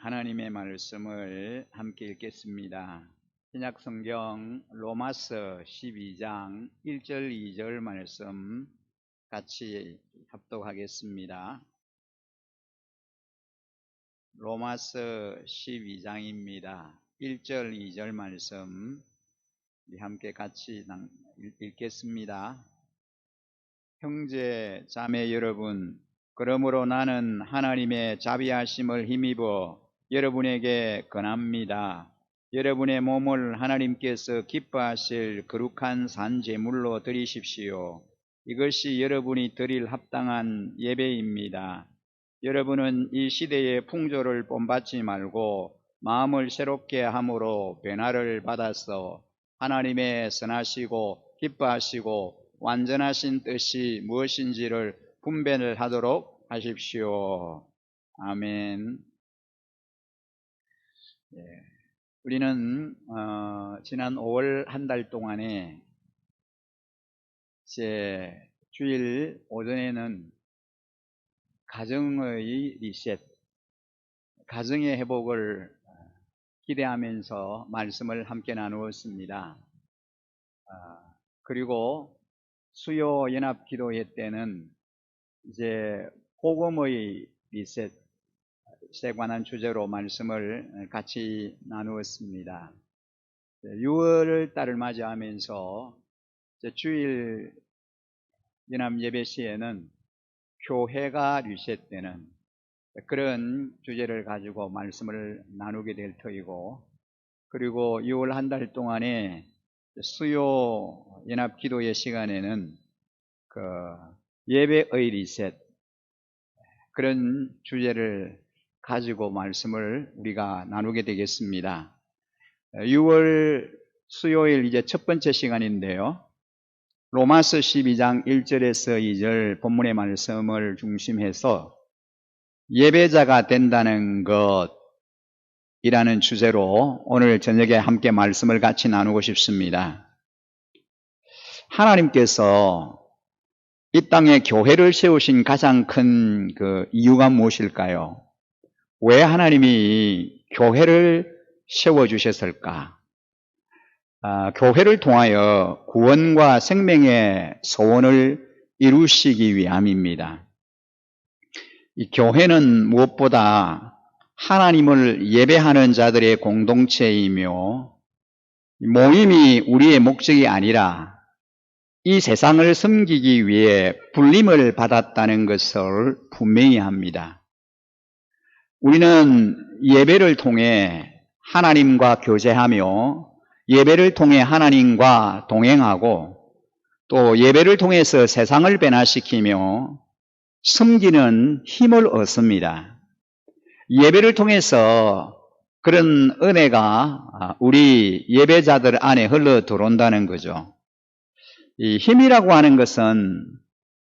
하나님의 말씀을 함께 읽겠습니다. 신약성경 로마서 12장 1절 2절 말씀 같이 합독하겠습니다. 로마서 12장입니다. 1절 2절 말씀 함께 같이 읽겠습니다. 형제 자매 여러분, 그러므로 나는 하나님의 자비하심을 힘입어 여러분에게 권합니다. 여러분의 몸을 하나님께서 기뻐하실 거룩한 산 제물로 드리십시오. 이것이 여러분이 드릴 합당한 예배입니다. 여러분은 이 시대의 풍조를 본받지 말고 마음을 새롭게 함으로 변화를 받아서 하나님의 선하시고 기뻐하시고 완전하신 뜻이 무엇인지를 분별을 하도록 하십시오. 아멘. 우리는 지난 5월 한 달 동안에 이제 주일 오전에는 가정의 리셋, 가정의 회복을 기대하면서 말씀을 함께 나누었습니다. 그리고 수요 연합 기도회 때는 이제 복음의 리셋에 관한 주제로 말씀을 같이 나누었습니다. 6월 달을 맞이하면서 주일 연합 예배 시에는 교회가 리셋되는 그런 주제를 가지고 말씀을 나누게 될 터이고, 그리고 6월 한 달 동안에 수요 연합 기도회 시간에는 예배의 리셋, 그런 주제를 가지고 말씀을 우리가 나누게 되겠습니다. 6월 수요일 이제 첫 번째 시간인데요. 로마서 12장 1절에서 2절 본문의 말씀을 중심해서 예배자가 된다는 것이라는 주제로 오늘 저녁에 함께 말씀을 같이 나누고 싶습니다. 하나님께서 이 땅에 교회를 세우신 가장 큰 이유가 무엇일까요? 왜 하나님이 교회를 세워주셨을까? 교회를 통하여 구원과 생명의 소원을 이루시기 위함입니다. 이 교회는 무엇보다 하나님을 예배하는 자들의 공동체이며, 모임이 우리의 목적이 아니라 이 세상을 섬기기 위해 불림을 받았다는 것을 분명히 합니다. 우리는 예배를 통해 하나님과 교제하며, 예배를 통해 하나님과 동행하고, 또 예배를 통해서 세상을 변화시키며 섬기는 힘을 얻습니다. 예배를 통해서 그런 은혜가 우리 예배자들 안에 흘러 들어온다는 거죠. 이 힘이라고 하는 것은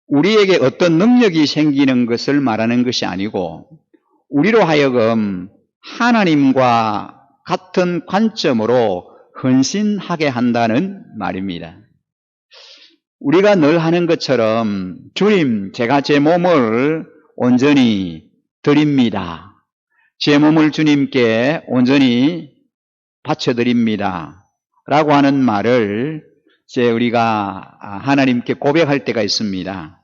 우리에게 어떤 능력이 생기는 것을 말하는 것이 아니고, 우리로 하여금 하나님과 같은 관점으로 헌신하게 한다는 말입니다. 우리가 늘 하는 것처럼, 주님, 제가 제 몸을 온전히 드립니다. 제 몸을 주님께 온전히 바쳐드립니다. 라고 하는 말을 이제 우리가 하나님께 고백할 때가 있습니다.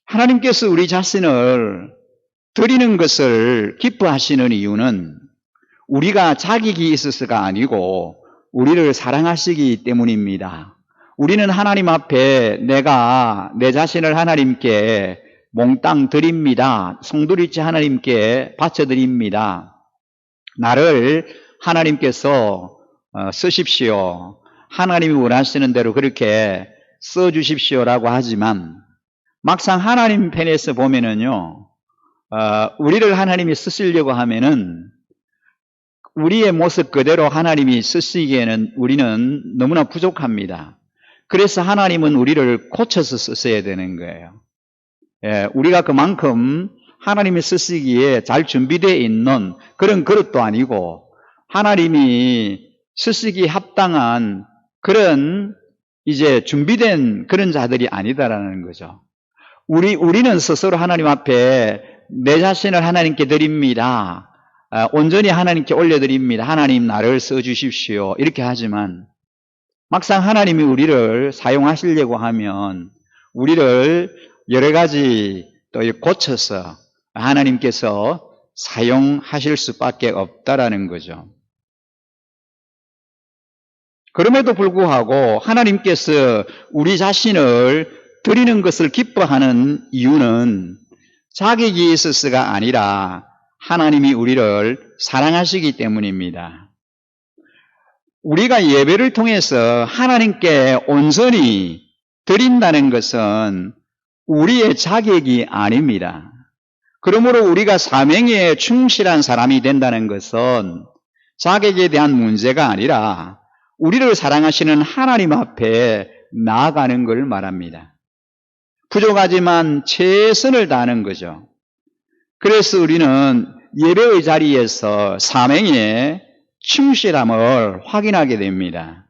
하나님께서 우리 자신을 드리는 것을 기뻐하시는 이유는 우리가 자격이 있어서가 아니고 우리를 사랑하시기 때문입니다. 우리는 하나님 앞에 내가 내 자신을 하나님께 몽땅 드립니다. 송두리째 하나님께 바쳐드립니다. 나를 하나님께서 쓰십시오. 하나님이 원하시는 대로 그렇게 써주십시오라고 하지만, 막상 하나님 편에서 보면은요, 우리를 하나님이 쓰시려고 하면은 우리의 모습 그대로 하나님이 쓰시기에는 우리는 너무나 부족합니다. 그래서 하나님은 우리를 고쳐서 쓰셔야 되는 거예요. 우리가 그만큼 하나님이 쓰시기에 잘 준비되어 있는 그런 그릇도 아니고, 하나님이 쓰시기 합당한 그런 이제 준비된 그런 자들이 아니다라는 거죠. 우리는 스스로 하나님 앞에 내 자신을 하나님께 드립니다. 온전히 하나님께 올려드립니다. 하나님 나를 써주십시오. 이렇게 하지만 막상 하나님이 우리를 사용하시려고 하면 우리를 여러 가지 또 고쳐서 하나님께서 사용하실 수밖에 없다라는 거죠. 그럼에도 불구하고 하나님께서 우리 자신을 드리는 것을 기뻐하는 이유는 자격이 있어서가 아니라 하나님이 우리를 사랑하시기 때문입니다. 우리가 예배를 통해서 하나님께 온전히 드린다는 것은 우리의 자격이 아닙니다. 그러므로 우리가 사명에 충실한 사람이 된다는 것은 자격에 대한 문제가 아니라 우리를 사랑하시는 하나님 앞에 나아가는 걸 말합니다. 부족하지만 최선을 다하는 거죠. 그래서 우리는 예배의 자리에서 사명에 충실함을 확인하게 됩니다.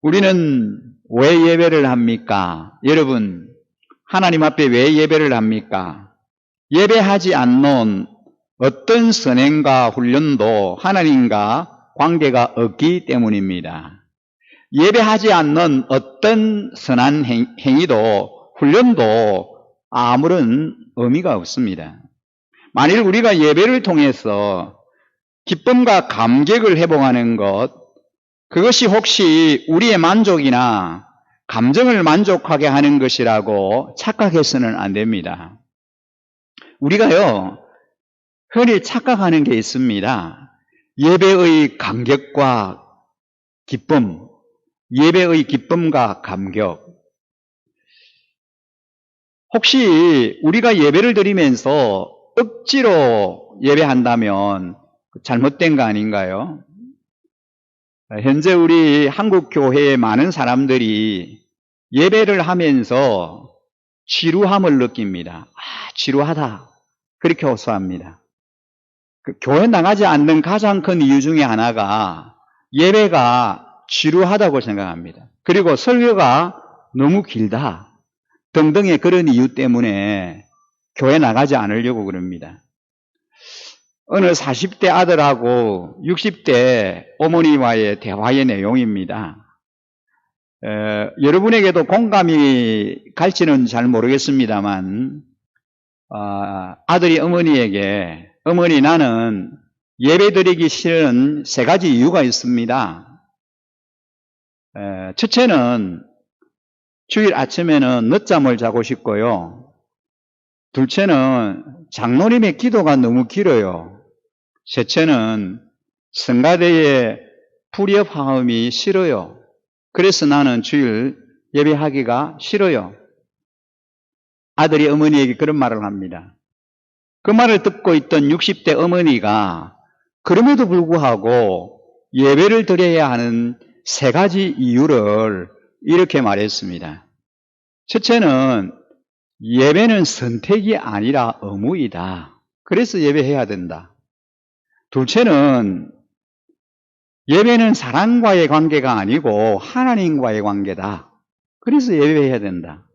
우리는 왜 예배를 합니까? 여러분, 하나님 앞에 왜 예배를 합니까? 예배하지 않는 어떤 선행과 훈련도 하나님과 관계가 없기 때문입니다. 예배하지 않는 어떤 선한 행위도 훈련도 아무런 의미가 없습니다. 만일 우리가 예배를 통해서 기쁨과 감격을 회복하는 것, 그것이 혹시 우리의 만족이나 감정을 만족하게 하는 것이라고 착각해서는 안 됩니다. 우리가요, 흔히 착각하는 게 있습니다. 예배의 감격과 기쁨, 예배의 기쁨과 감격. 혹시 우리가 예배를 드리면서 억지로 예배한다면 잘못된 거 아닌가요? 현재 우리 한국 교회의 많은 사람들이 예배를 하면서 지루함을 느낍니다. 지루하다. 그렇게 호소합니다. 교회 나가지 않는 가장 큰 이유 중에 하나가 예배가 지루하다고 생각합니다. 그리고 설교가 너무 길다 등등의 그런 이유 때문에 교회 나가지 않으려고 그럽니다. 어느 40대 아들하고 60대 어머니와의 대화의 내용입니다. 여러분에게도 공감이 갈지는 잘 모르겠습니다만 아들이 어머니에게 어머니, 나는 예배드리기 싫은 3가지 이유가 있습니다. 첫째는 주일 아침에는 늦잠을 자고 싶고요. 둘째는 장로님의 기도가 너무 길어요. 셋째는 성가대의 불협화음이 싫어요. 그래서 나는 주일 예배하기가 싫어요. 아들이 어머니에게 그런 말을 합니다. 그 말을 듣고 있던 60대 어머니가 그럼에도 불구하고 예배를 드려야 하는 3가지 이유를 이렇게 말했습니다. 첫째는 예배는 선택이 아니라 의무이다. 그래서 예배해야 된다. 둘째는 예배는 사람과의 관계가 아니고 하나님과의 관계다. 그래서 예배해야 된다.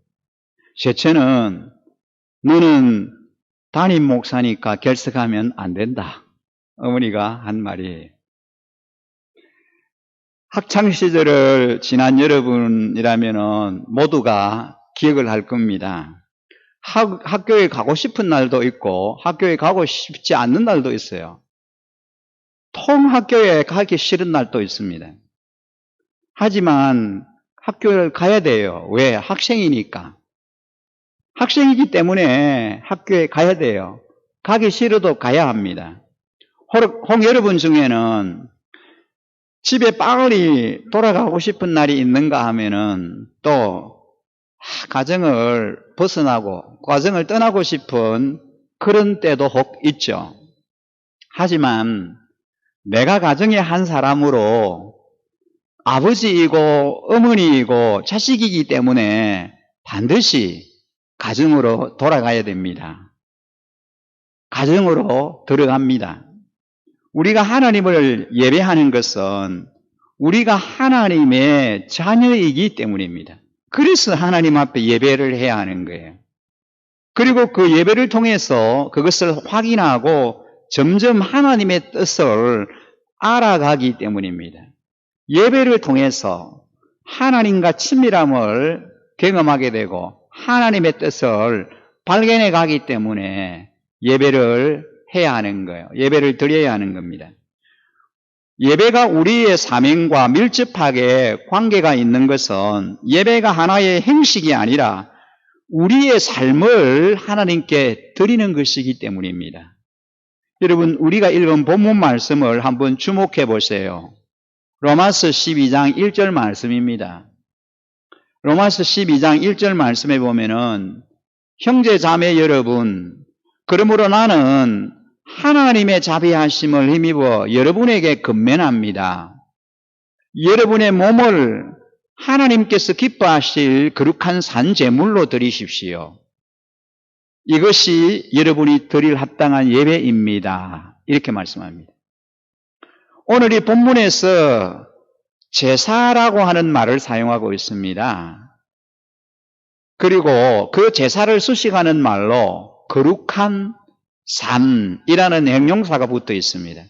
셋째는 너는 담임 목사니까 결석하면 안 된다. 어머니가 한 말이에요. 학창시절을 지난 여러분이라면 모두가 기억을 할 겁니다. 학교에 가고 싶은 날도 있고 학교에 가고 싶지 않는 날도 있어요. 통 학교에 가기 싫은 날도 있습니다. 하지만 학교를 가야 돼요. 왜? 학생이니까. 학생이기 때문에 학교에 가야 돼요. 가기 싫어도 가야 합니다. 혹 여러분 중에는 집에 빨리 돌아가고 싶은 날이 있는가 하면은 또 가정을 벗어나고 가정을 떠나고 싶은 그런 때도 혹 있죠. 하지만 내가 가정의 한 사람으로 아버지이고 어머니이고 자식이기 때문에 반드시 가정으로 돌아가야 됩니다. 가정으로 들어갑니다. 우리가 하나님을 예배하는 것은 우리가 하나님의 자녀이기 때문입니다. 그래서 하나님 앞에 예배를 해야 하는 거예요. 그리고 그 예배를 통해서 그것을 확인하고 점점 하나님의 뜻을 알아가기 때문입니다. 예배를 통해서 하나님과 친밀함을 경험하게 되고 하나님의 뜻을 발견해 가기 때문에 예배를 해야 하는 거예요. 예배를 드려야 하는 겁니다. 예배가 우리의 사명과 밀접하게 관계가 있는 것은 예배가 하나의 행식이 아니라 우리의 삶을 하나님께 드리는 것이기 때문입니다. 여러분, 우리가 읽은 본문 말씀을 한번 주목해 보세요. 로마서 12장 1절 말씀입니다. 로마서 12장 1절 말씀에 보면은 형제 자매 여러분, 그러므로 나는 하나님의 자비하심을 힘입어 여러분에게 권면합니다. 여러분의 몸을 하나님께서 기뻐하실 거룩한 산 제물로 드리십시오. 이것이 여러분이 드릴 합당한 예배입니다. 이렇게 말씀합니다. 오늘 이 본문에서 제사라고 하는 말을 사용하고 있습니다. 그리고 그 제사를 수식하는 말로 거룩한 산이라는 형용사가 붙어 있습니다.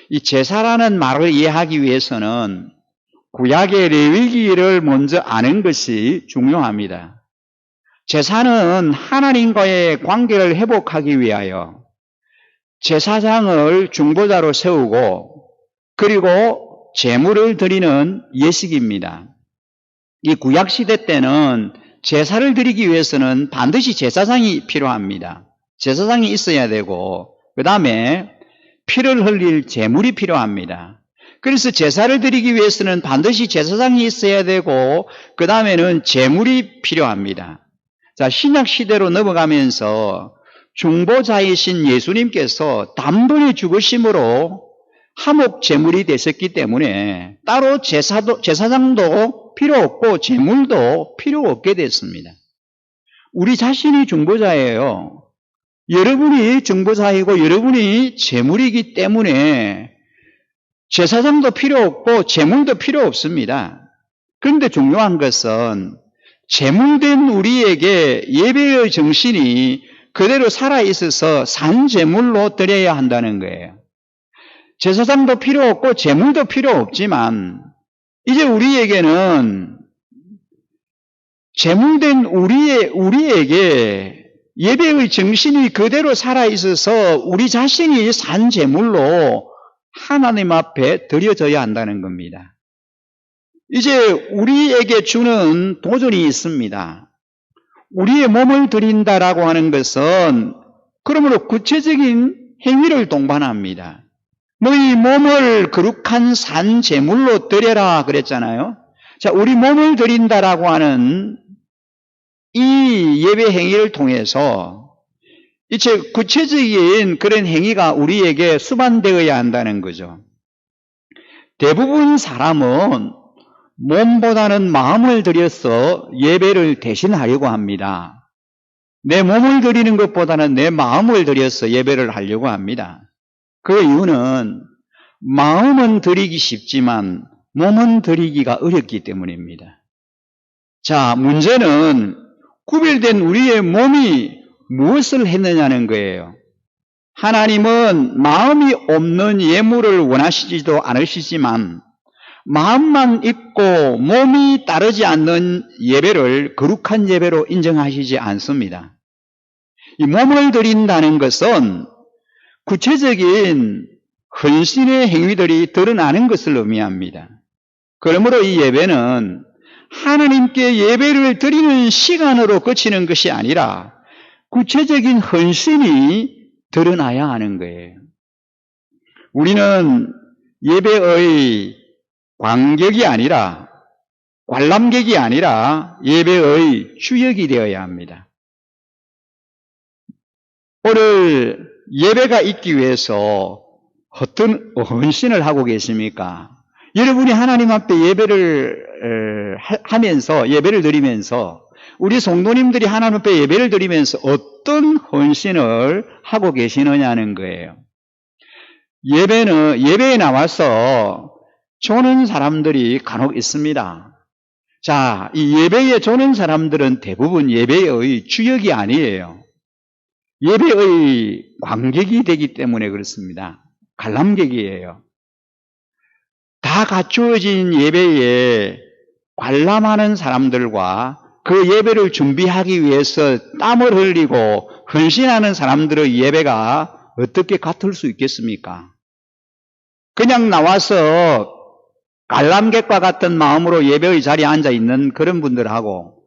이 제사라는 말을 이해하기 위해서는 구약의 레위기를 먼저 아는 것이 중요합니다. 제사는 하나님과의 관계를 회복하기 위하여 제사장을 중보자로 세우고 그리고 제물을 드리는 예식입니다. 이 구약시대 때는 제사를 드리기 위해서는 반드시 제사장이 필요합니다. 제사장이 있어야 되고 그 다음에 피를 흘릴 제물이 필요합니다. 그래서 제사를 드리기 위해서는 반드시 제사장이 있어야 되고 그 다음에는 제물이 필요합니다. 자, 신약시대로 넘어가면서 중보자이신 예수님께서 단번에 죽으심으로 화목 제물이 되셨기 때문에 따로 제사장도 필요 없고 제물도 필요 없게 됐습니다. 우리 자신이 중보자예요. 여러분이 중보자이고 여러분이 제물이기 때문에 제사장도 필요 없고 제물도 필요 없습니다. 그런데 중요한 것은 제물된 우리에게 예배의 정신이 그대로 살아있어서 산 제물로 드려야 한다는 거예요. 제사장도 필요 없고 제물도 필요 없지만 이제 우리에게는 제물된 우리에게 예배의 정신이 그대로 살아있어서 우리 자신이 산 제물로 하나님 앞에 드려져야 한다는 겁니다. 이제 우리에게 주는 도전이 있습니다. 우리의 몸을 드린다라고 하는 것은 그러므로 구체적인 행위를 동반합니다. 너희 몸을 거룩한 산 제물로 드려라 그랬잖아요. 자, 우리 몸을 드린다라고 하는 이 예배 행위를 통해서 이제 구체적인 그런 행위가 우리에게 수반되어야 한다는 거죠. 대부분 사람은 몸보다는 마음을 들여서 예배를 대신하려고 합니다. 내 몸을 드리는 것보다는 내 마음을 들여서 예배를 하려고 합니다. 그 이유는 마음은 드리기 쉽지만 몸은 드리기가 어렵기 때문입니다. 자, 문제는 구별된 우리의 몸이 무엇을 했느냐는 거예요. 하나님은 마음이 없는 예물을 원하시지도 않으시지만 마음만 있고 몸이 따르지 않는 예배를 거룩한 예배로 인정하시지 않습니다. 이 몸을 드린다는 것은 구체적인 헌신의 행위들이 드러나는 것을 의미합니다. 그러므로 이 예배는 하나님께 예배를 드리는 시간으로 그치는 것이 아니라 구체적인 헌신이 드러나야 하는 거예요. 우리는 예배의 관객이 아니라 관람객이 아니라 예배의 주역이 되어야 합니다. 오늘 예배가 있기 위해서 어떤 헌신을 하고 계십니까? 여러분이 하나님 앞에 예배를 하면서 예배를 드리면서 우리 성도님들이 하나님 앞에 예배를 드리면서 어떤 헌신을 하고 계시느냐는 거예요. 예배에 나와서 조는 사람들이 간혹 있습니다. 자, 이 예배에 조는 사람들은 대부분 예배의 주역이 아니에요. 예배의 관객이 되기 때문에 그렇습니다. 관람객이에요. 다 갖추어진 예배에 관람하는 사람들과 그 예배를 준비하기 위해서 땀을 흘리고 헌신하는 사람들의 예배가 어떻게 같을 수 있겠습니까? 그냥 나와서 관람객과 같은 마음으로 예배의 자리에 앉아 있는 그런 분들하고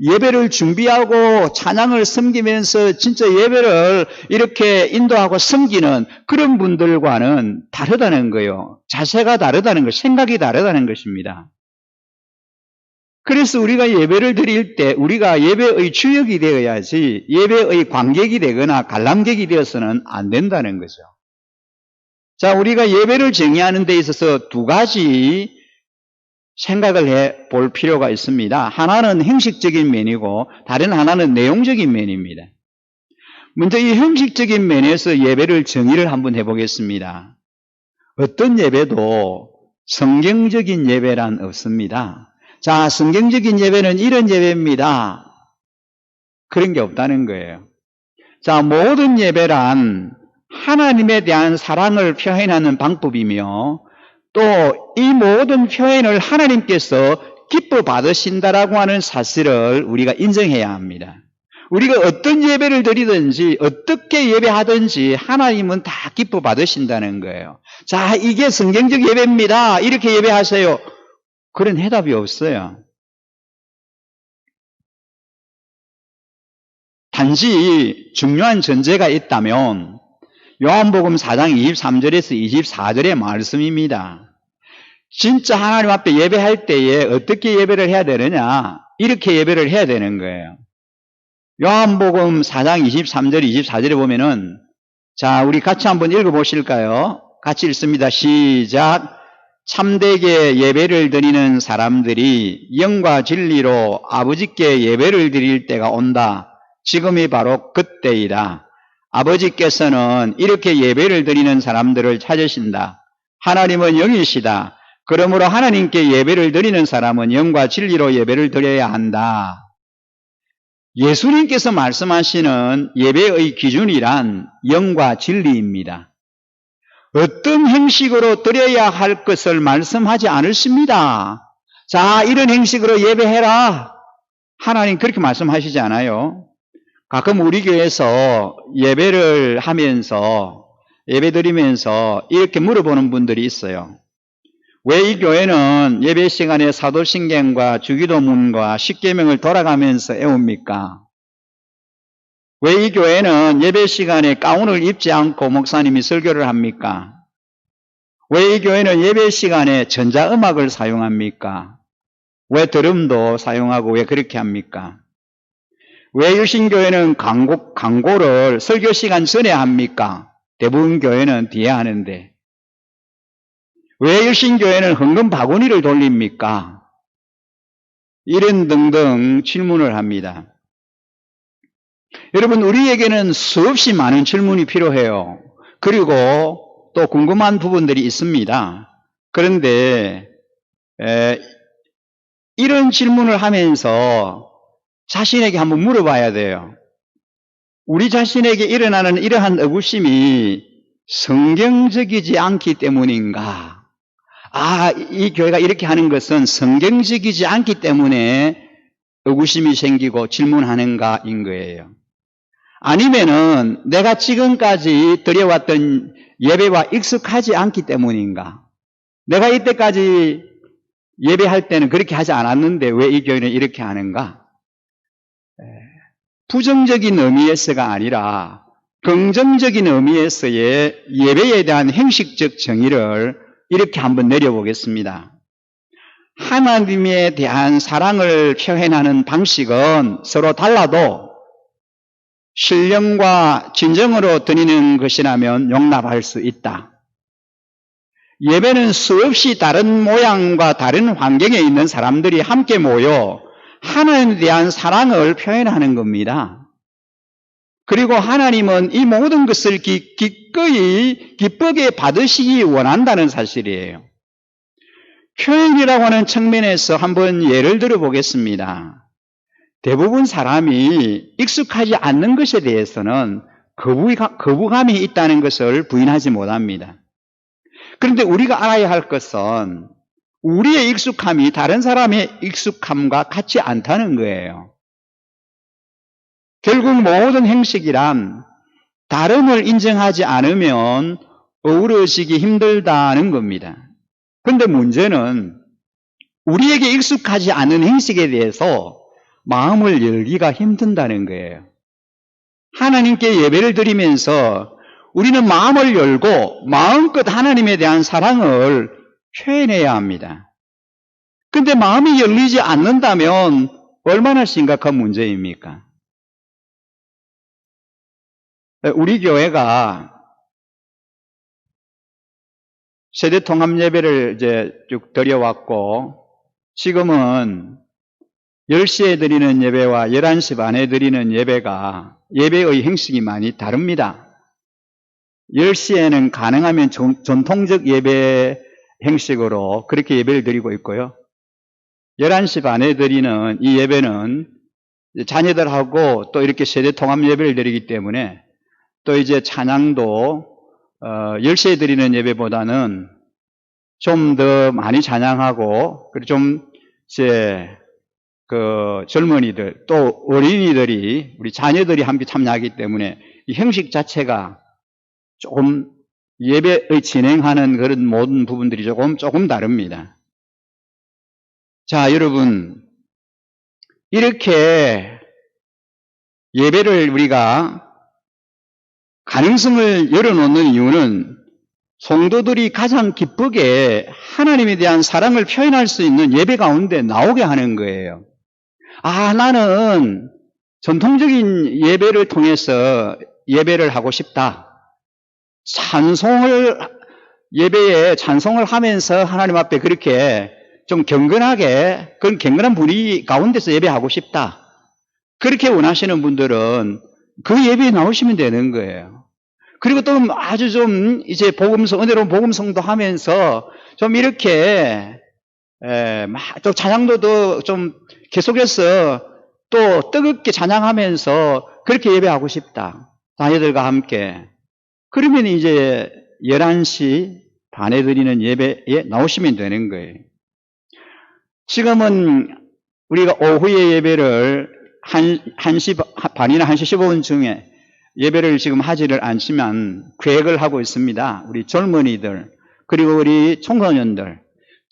예배를 준비하고 찬양을 섬기면서 진짜 예배를 이렇게 인도하고 섬기는 그런 분들과는 다르다는 거예요. 자세가 다르다는 것, 생각이 다르다는 것입니다. 그래서 우리가 예배를 드릴 때 우리가 예배의 주역이 되어야지 예배의 관객이 되거나 관람객이 되어서는 안 된다는 거죠. 자, 우리가 예배를 정의하는 데 있어서 두 가지 생각을 해 볼 필요가 있습니다. 하나는 형식적인 면이고 다른 하나는 내용적인 면입니다. 먼저 이 형식적인 면에서 예배를 정의를 한번 해보겠습니다. 어떤 예배도 성경적인 예배란 없습니다. 자, 성경적인 예배는 이런 예배입니다. 그런 게 없다는 거예요. 자, 모든 예배란 하나님에 대한 사랑을 표현하는 방법이며 또 이 모든 표현을 하나님께서 기뻐 받으신다라고 하는 사실을 우리가 인정해야 합니다. 우리가 어떤 예배를 드리든지 어떻게 예배하든지 하나님은 다 기뻐 받으신다는 거예요. 자, 이게 성경적 예배입니다. 이렇게 예배하세요. 그런 해답이 없어요. 단지 중요한 전제가 있다면 요한복음 4장 23절에서 24절의 말씀입니다. 진짜 하나님 앞에 예배할 때에 어떻게 예배를 해야 되느냐? 이렇게 예배를 해야 되는 거예요. 요한복음 4장 23절, 24절에 보면은 자, 우리 같이 한번 읽어보실까요? 같이 읽습니다. 시작. 참되게 예배를 드리는 사람들이 영과 진리로 아버지께 예배를 드릴 때가 온다. 지금이 바로 그때이다. 아버지께서는 이렇게 예배를 드리는 사람들을 찾으신다. 하나님은 영이시다. 그러므로 하나님께 예배를 드리는 사람은 영과 진리로 예배를 드려야 한다. 예수님께서 말씀하시는 예배의 기준이란 영과 진리입니다. 어떤 형식으로 드려야 할 것을 말씀하지 않으십니다. 자, 이런 형식으로 예배해라. 하나님 그렇게 말씀하시지 않아요. 가끔 우리 교회에서 예배를 하면서 예배 드리면서 이렇게 물어보는 분들이 있어요. 왜 이 교회는 예배 시간에 사도신경과 주기도문과 십계명을 돌아가면서 애웁니까? 왜 이 교회는 예배 시간에 가운을 입지 않고 목사님이 설교를 합니까? 왜 이 교회는 예배 시간에 전자음악을 사용합니까? 왜 드럼도 사용하고 왜 그렇게 합니까? 왜 유신교회는 광고를 설교 시간 전에 합니까? 대부분 교회는 뒤에 하는데. 왜 유신교회는 헌금 바구니를 돌립니까? 이런 등등 질문을 합니다. 여러분, 우리에게는 수없이 많은 질문이 필요해요. 그리고 또 궁금한 부분들이 있습니다. 그런데 이런 질문을 하면서 자신에게 한번 물어봐야 돼요. 우리 자신에게 일어나는 이러한 의구심이 성경적이지 않기 때문인가? 아, 이 교회가 이렇게 하는 것은 성경적이지 않기 때문에 의구심이 생기고 질문하는가인 거예요. 아니면은 내가 지금까지 드려왔던 예배와 익숙하지 않기 때문인가? 내가 이때까지 예배할 때는 그렇게 하지 않았는데 왜 이 교회는 이렇게 하는가? 부정적인 의미에서가 아니라 긍정적인 의미에서의 예배에 대한 형식적 정의를 이렇게 한번 내려보겠습니다. 하나님에 대한 사랑을 표현하는 방식은 서로 달라도 신령과 진정으로 드리는 것이라면 용납할 수 있다. 예배는 수없이 다른 모양과 다른 환경에 있는 사람들이 함께 모여 하나님에 대한 사랑을 표현하는 겁니다. 그리고 하나님은 이 모든 것을 기쁘게 받으시기 원한다는 사실이에요. 표현이라고 하는 측면에서 한번 예를 들어 보겠습니다. 대부분 사람이 익숙하지 않는 것에 대해서는 거부감이 있다는 것을 부인하지 못합니다. 그런데 우리가 알아야 할 것은 우리의 익숙함이 다른 사람의 익숙함과 같지 않다는 거예요. 결국 모든 행식이란 다름을 인정하지 않으면 어우러지기 힘들다는 겁니다. 그런데 문제는 우리에게 익숙하지 않은 행식에 대해서 마음을 열기가 힘든다는 거예요. 하나님께 예배를 드리면서 우리는 마음을 열고 마음껏 하나님에 대한 사랑을 표현해야 합니다. 그런데 마음이 열리지 않는다면 얼마나 심각한 문제입니까? 우리 교회가 세대 통합 예배를 이제 쭉 드려왔고, 지금은 10시에 드리는 예배와 11시 반에 드리는 예배가 예배의 형식이 많이 다릅니다. 10시에는 가능하면 전통적 예배 형식으로 그렇게 예배를 드리고 있고요. 11시 반에 드리는 이 예배는 자녀들하고 또 이렇게 세대 통합 예배를 드리기 때문에 또 이제 찬양도 10시에 드리는 예배보다는 좀 더 많이 찬양하고, 그리고 좀 이제 젊은이들 또 어린이들이, 우리 자녀들이 함께 참여하기 때문에 이 형식 자체가 조금 예배의 진행하는 그런 모든 부분들이 조금 다릅니다. 자, 여러분, 이렇게 예배를 우리가 가능성을 열어놓는 이유는 성도들이 가장 기쁘게 하나님에 대한 사랑을 표현할 수 있는 예배 가운데 나오게 하는 거예요. 아, 나는 전통적인 예배를 통해서 예배를 하고 싶다. 예배에 찬송을 하면서 하나님 앞에 그렇게 좀 경건하게, 그런 경건한 분위기 가운데서 예배하고 싶다. 그렇게 원하시는 분들은 그 예배에 나오시면 되는 거예요. 그리고 또 아주 좀 이제 은혜로운 복음성도 하면서 좀 이렇게, 또 찬양도도 좀 계속해서 또 뜨겁게 찬양하면서 그렇게 예배하고 싶다. 자녀들과 함께. 그러면 이제 11시 반에 드리는 예배에 나오시면 되는 거예요. 지금은 우리가 오후에 예배를 1시 반이나 1시 15분 중에 예배를 지금 하지를 않지만 계획을 하고 있습니다. 우리 젊은이들, 그리고 우리 청소년들,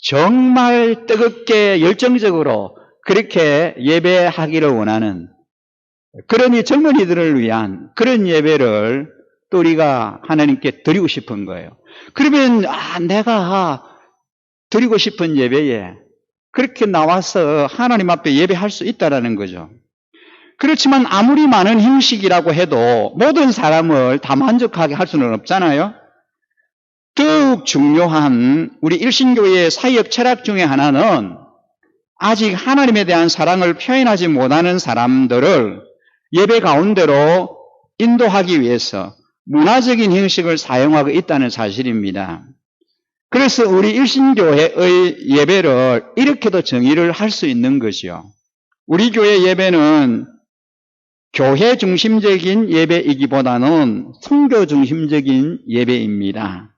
정말 뜨겁게 열정적으로 그렇게 예배하기를 원하는 그런 이 젊은이들을 위한 그런 예배를 또 우리가 하나님께 드리고 싶은 거예요. 그러면 내가 드리고 싶은 예배에 그렇게 나와서 하나님 앞에 예배할 수 있다라는 거죠. 그렇지만 아무리 많은 형식이라고 해도 모든 사람을 다 만족하게 할 수는 없잖아요. 더욱 중요한 우리 일신교회의 사역 철학 중에 하나는 아직 하나님에 대한 사랑을 표현하지 못하는 사람들을 예배 가운데로 인도하기 위해서 문화적인 형식을 사용하고 있다는 사실입니다. 그래서 우리 일신교회의 예배를 이렇게도 정의를 할 수 있는 것이요. 우리 교회 예배는 교회 중심적인 예배이기보다는 선교 중심적인 예배입니다.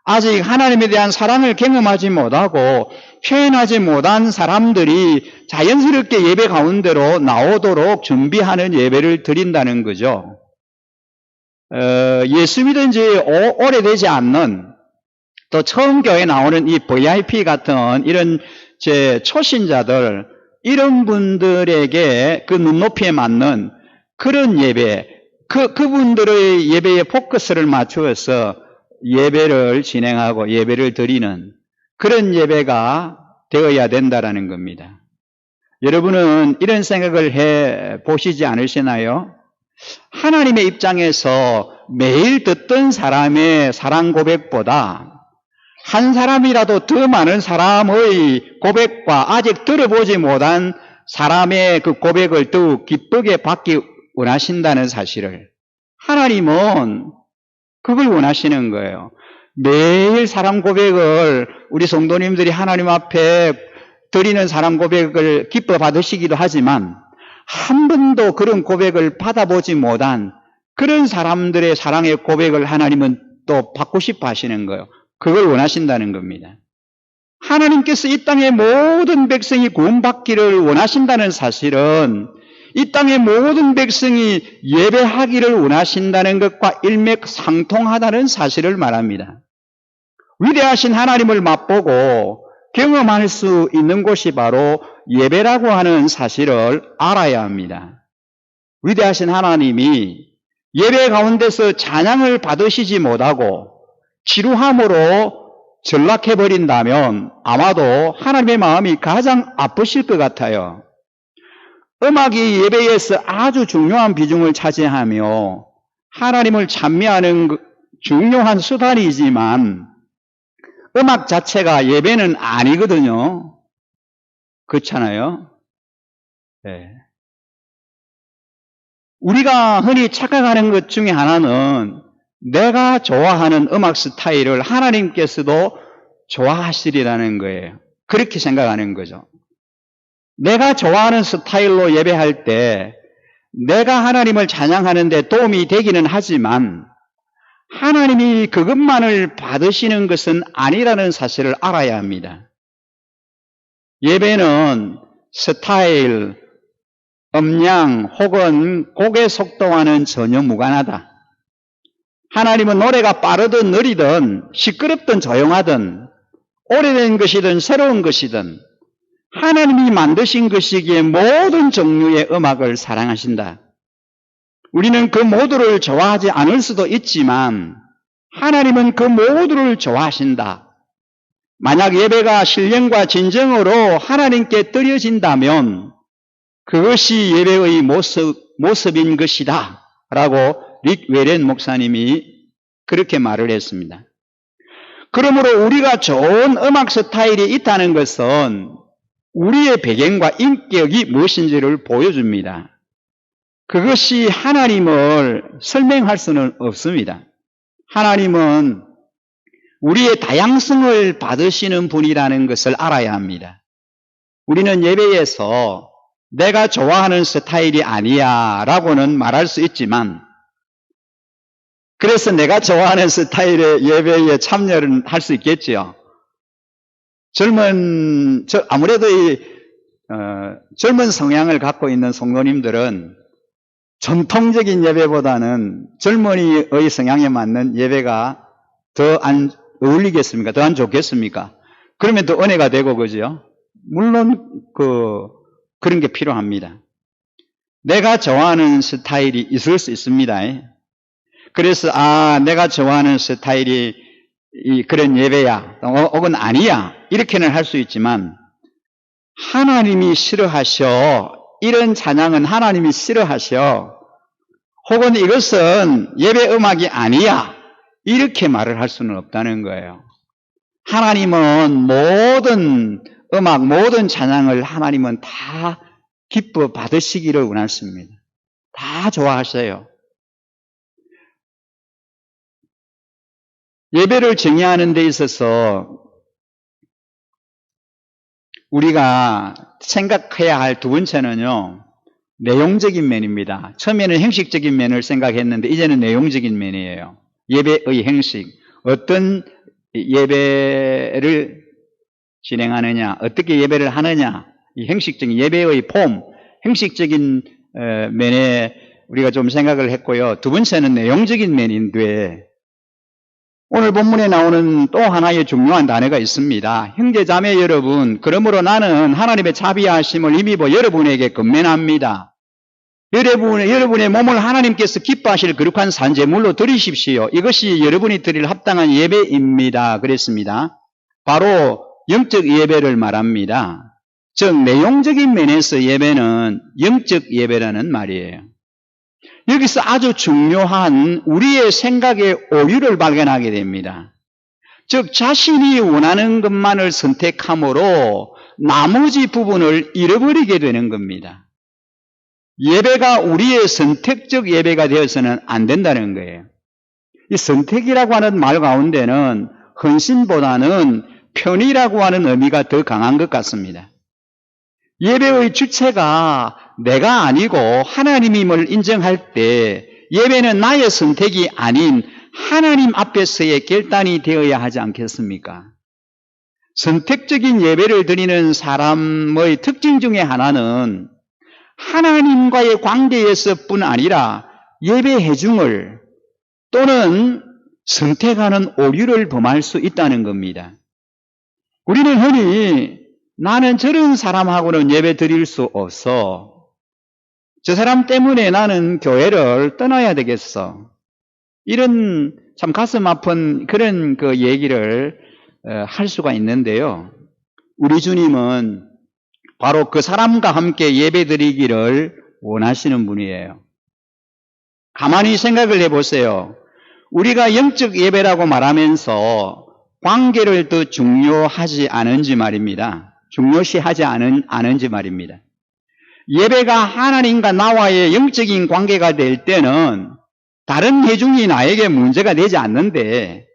아직 하나님에 대한 사랑을 경험하지 못하고 표현하지 못한 사람들이 자연스럽게 예배 가운데로 나오도록 준비하는 예배를 드린다는 거죠. 예수 믿은 지 오래되지 않는, 또 처음 교회에 나오는 이 VIP 같은 이런 초신자들, 이런 분들에게 그 눈높이에 맞는 그런 예배, 그분들의 예배에 포커스를 맞추어서 예배를 진행하고 예배를 드리는 그런 예배가 되어야 된다라는 겁니다. 여러분은 이런 생각을 해 보시지 않으시나요? 하나님의 입장에서 매일 듣던 사람의 사랑 고백보다 한 사람이라도 더 많은 사람의 고백과 아직 들어보지 못한 사람의 그 고백을 더욱 기쁘게 받기 원하신다는 사실을, 하나님은 그걸 원하시는 거예요. 매일 사랑 고백을 우리 성도님들이 하나님 앞에 드리는 사랑 고백을 기뻐 받으시기도 하지만 한 번도 그런 고백을 받아보지 못한 그런 사람들의 사랑의 고백을 하나님은 또 받고 싶어 하시는 거예요. 그걸 원하신다는 겁니다. 하나님께서 이 땅의 모든 백성이 구원받기를 원하신다는 사실은 이 땅의 모든 백성이 예배하기를 원하신다는 것과 일맥상통하다는 사실을 말합니다. 위대하신 하나님을 맛보고 경험할 수 있는 곳이 바로 예배라고 하는 사실을 알아야 합니다. 위대하신 하나님이 예배 가운데서 찬양을 받으시지 못하고 지루함으로 전락해버린다면 아마도 하나님의 마음이 가장 아프실 것 같아요. 음악이 예배에서 아주 중요한 비중을 차지하며 하나님을 찬미하는 중요한 수단이지만 음악 자체가 예배는 아니거든요. 그렇잖아요. 네. 우리가 흔히 착각하는 것 중에 하나는 내가 좋아하는 음악 스타일을 하나님께서도 좋아하시리라는 거예요. 그렇게 생각하는 거죠. 내가 좋아하는 스타일로 예배할 때 내가 하나님을 찬양하는 데 도움이 되기는 하지만 하나님이 그것만을 받으시는 것은 아니라는 사실을 알아야 합니다. 예배는 스타일, 음량 혹은 곡의 속도와는 전혀 무관하다. 하나님은 노래가 빠르든 느리든 시끄럽든 조용하든 오래된 것이든 새로운 것이든 하나님이 만드신 것이기에 모든 종류의 음악을 사랑하신다. 우리는 그 모두를 좋아하지 않을 수도 있지만 하나님은 그 모두를 좋아하신다. 만약 예배가 신령과 진정으로 하나님께 드려진다면 그것이 예배의 모습인 것이다 라고 릭 웨렌 목사님이 그렇게 말을 했습니다. 그러므로 우리가 좋은 음악 스타일이 있다는 것은 우리의 배경과 인격이 무엇인지를 보여줍니다. 그것이 하나님을 설명할 수는 없습니다. 하나님은 우리의 다양성을 받으시는 분이라는 것을 알아야 합니다. 우리는 예배에서 내가 좋아하는 스타일이 아니야 라고는 말할 수 있지만 그래서 내가 좋아하는 스타일의 예배에 참여를 할 수 있겠지요. 아무래도 젊은 성향을 갖고 있는 성도님들은 전통적인 예배보다는 젊은이의 성향에 맞는 예배가 더 안 어울리겠습니까? 더 안 좋겠습니까? 그러면 더 은혜가 되고, 그죠? 물론, 그런 게 필요합니다. 내가 좋아하는 스타일이 있을 수 있습니다. 그래서, 내가 좋아하는 스타일이 그런 예배야, 혹은 아니야, 이렇게는 할 수 있지만, 하나님이 싫어하셔. 이런 찬양은 하나님이 싫어하셔. 혹은 이것은 예배 음악이 아니야. 이렇게 말을 할 수는 없다는 거예요. 하나님은 모든 음악, 모든 찬양을 하나님은 다 기뻐 받으시기를 원하십니다. 다 좋아하셔요. 예배를 정의하는 데 있어서 우리가 생각해야 할 두 번째는요, 내용적인 면입니다. 처음에는 형식적인 면을 생각했는데 이제는 내용적인 면이에요. 예배의 형식, 어떤 예배를 진행하느냐, 어떻게 예배를 하느냐, 이 형식적인 예배의 폼, 형식적인 면에 우리가 좀 생각을 했고요. 두 번째는 내용적인 면인데 오늘 본문에 나오는 또 하나의 중요한 단어가 있습니다. 형제 자매 여러분, 그러므로 나는 하나님의 자비하심을 힘입어 여러분에게 건면합니다. 여러분의 몸을 하나님께서 기뻐하실 거룩한 산제물로 드리십시오. 이것이 여러분이 드릴 합당한 예배입니다. 그랬습니다. 바로 영적 예배를 말합니다. 즉 내용적인 면에서 예배는 영적 예배라는 말이에요. 여기서 아주 중요한 우리의 생각의 오류를 발견하게 됩니다. 즉 자신이 원하는 것만을 선택함으로 나머지 부분을 잃어버리게 되는 겁니다. 예배가 우리의 선택적 예배가 되어서는 안 된다는 거예요. 이 선택이라고 하는 말 가운데는 헌신보다는 편의라고 하는 의미가 더 강한 것 같습니다. 예배의 주체가 내가 아니고 하나님임을 인정할 때 예배는 나의 선택이 아닌 하나님 앞에서의 결단이 되어야 하지 않겠습니까? 선택적인 예배를 드리는 사람의 특징 중에 하나는 하나님과의 관계에서뿐 아니라 예배 해중을 또는 선택하는 오류를 범할 수 있다는 겁니다. 우리는 흔히 나는 저런 사람하고는 예배 드릴 수 없어. 저 사람 때문에 나는 교회를 떠나야 되겠어. 이런 참 가슴 아픈 그런 그 얘기를 할 수가 있는데요. 우리 주님은 바로 그 사람과 함께 예배 드리기를 원하시는 분이에요. 가만히 생각을 해보세요. 우리가 영적 예배라고 말하면서 관계를 더 중요하지 않은지 말입니다. 중요시하지 않은지 말입니다. 예배가 하나님과 나와의 영적인 관계가 될 때는 다른 회중이 나에게 문제가 되지 않는데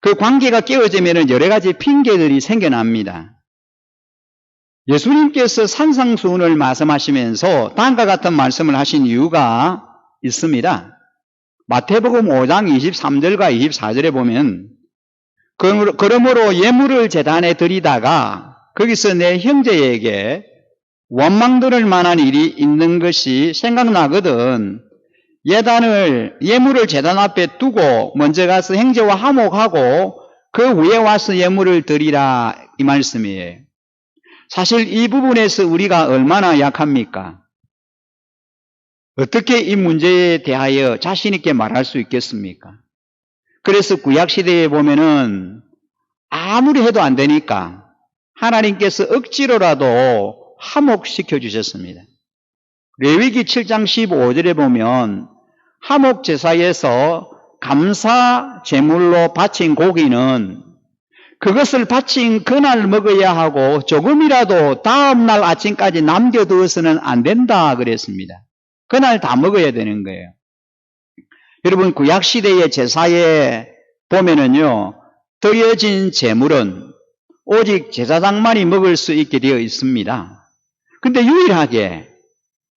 그 관계가 깨어지면 여러 가지 핑계들이 생겨납니다. 예수님께서 산상수훈을 말씀하시면서 다음과 같은 말씀을 하신 이유가 있습니다. 마태복음 5장 23절과 24절에 보면 그러므로 예물을 제단에 드리다가 거기서 내 형제에게 원망 들을 만한 일이 있는 것이 생각나거든 예물을 제단 앞에 두고 먼저 가서 형제와 화목하고 그 후에 와서 예물을 드리라 이 말씀이에요. 사실 이 부분에서 우리가 얼마나 약합니까? 어떻게 이 문제에 대하여 자신 있게 말할 수 있겠습니까? 그래서 구약시대에 보면은 아무리 해도 안 되니까 하나님께서 억지로라도 화목시켜 주셨습니다. 레위기 7장 15절에 보면 화목제사에서 감사 제물로 바친 고기는 그것을 바친 그날 먹어야 하고 조금이라도 다음날 아침까지 남겨두어서는 안 된다 그랬습니다. 그날 다 먹어야 되는 거예요. 여러분 구약시대의 제사에 보면은요 드려진 제물은 오직 제사장만이 먹을 수 있게 되어 있습니다. 근데 유일하게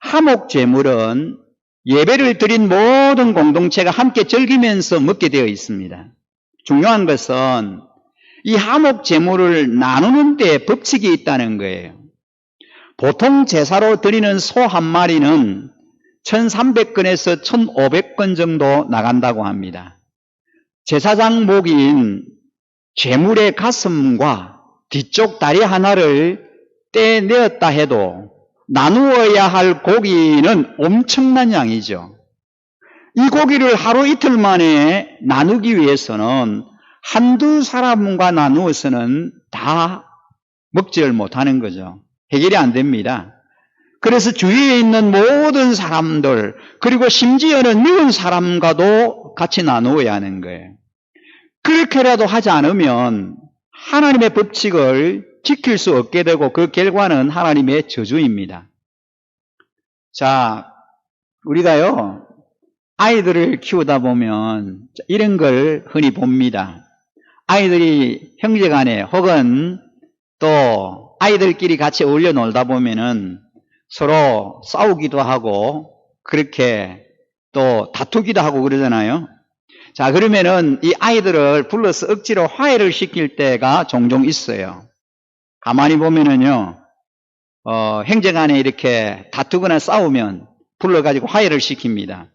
화목 제물은 예배를 드린 모든 공동체가 함께 즐기면서 먹게 되어 있습니다. 중요한 것은 이 화목 제물을 나누는 데 법칙이 있다는 거예요. 보통 제사로 드리는 소 한 마리는 1300건에서 1500건 정도 나간다고 합니다. 제사장 목인 제물의 가슴과 뒤쪽 다리 하나를 떼내었다 해도 나누어야 할 고기는 엄청난 양이죠. 이 고기를 하루 이틀 만에 나누기 위해서는 한두 사람과 나누어서는 다 먹지를 못하는 거죠. 해결이 안 됩니다. 그래서 주위에 있는 모든 사람들 그리고 심지어는 미운 사람과도 같이 나누어야 하는 거예요. 그렇게라도 하지 않으면 하나님의 법칙을 지킬 수 없게 되고 그 결과는 하나님의 저주입니다. 자, 우리가요 아이들을 키우다 보면 이런 걸 흔히 봅니다. 아이들이 형제간에 혹은 또 아이들끼리 같이 어울려 놀다 보면은 서로 싸우기도 하고 그렇게 또 다투기도 하고 그러잖아요. 자, 그러면은 이 아이들을 불러서 억지로 화해를 시킬 때가 종종 있어요. 가만히 보면은요, 형제간에 이렇게 다투거나 싸우면 불러가지고 화해를 시킵니다.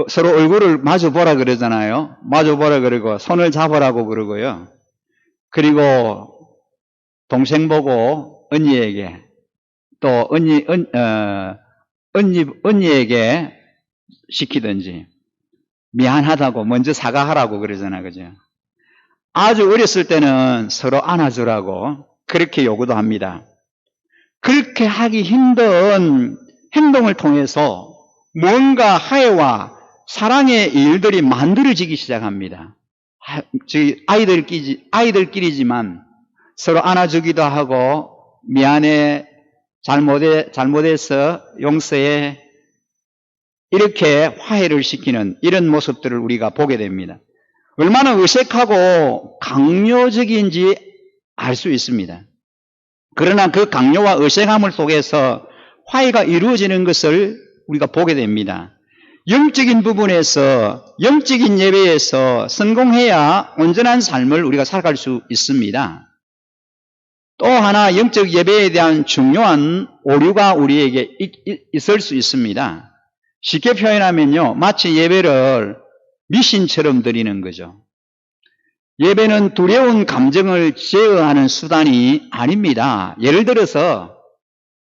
서로 얼굴을 마주 보라 그러잖아요. 마주 보라 그러고 손을 잡으라고 그러고요. 그리고 동생 보고 언니에게 또 언니에게 시키든지 미안하다고 먼저 사과하라고 그러잖아요. 그죠? 아주 어렸을 때는 서로 안아주라고 그렇게 요구도 합니다. 그렇게 하기 힘든 행동을 통해서 뭔가 화해와 사랑의 일들이 만들어지기 시작합니다. 아이들끼리지만 서로 안아주기도 하고 미안해, 잘못해서 용서해, 이렇게 화해를 시키는 이런 모습들을 우리가 보게 됩니다. 얼마나 어색하고 강요적인지 알 수 있습니다. 그러나 그 강요와 어색함을 속에서 화해가 이루어지는 것을 우리가 보게 됩니다. 영적인 부분에서, 영적인 예배에서 성공해야 온전한 삶을 우리가 살아갈 수 있습니다. 또 하나 영적 예배에 대한 중요한 오류가 우리에게 있을 수 있습니다. 쉽게 표현하면요, 마치 예배를 미신처럼 드리는 거죠. 예배는 두려운 감정을 제어하는 수단이 아닙니다. 예를 들어서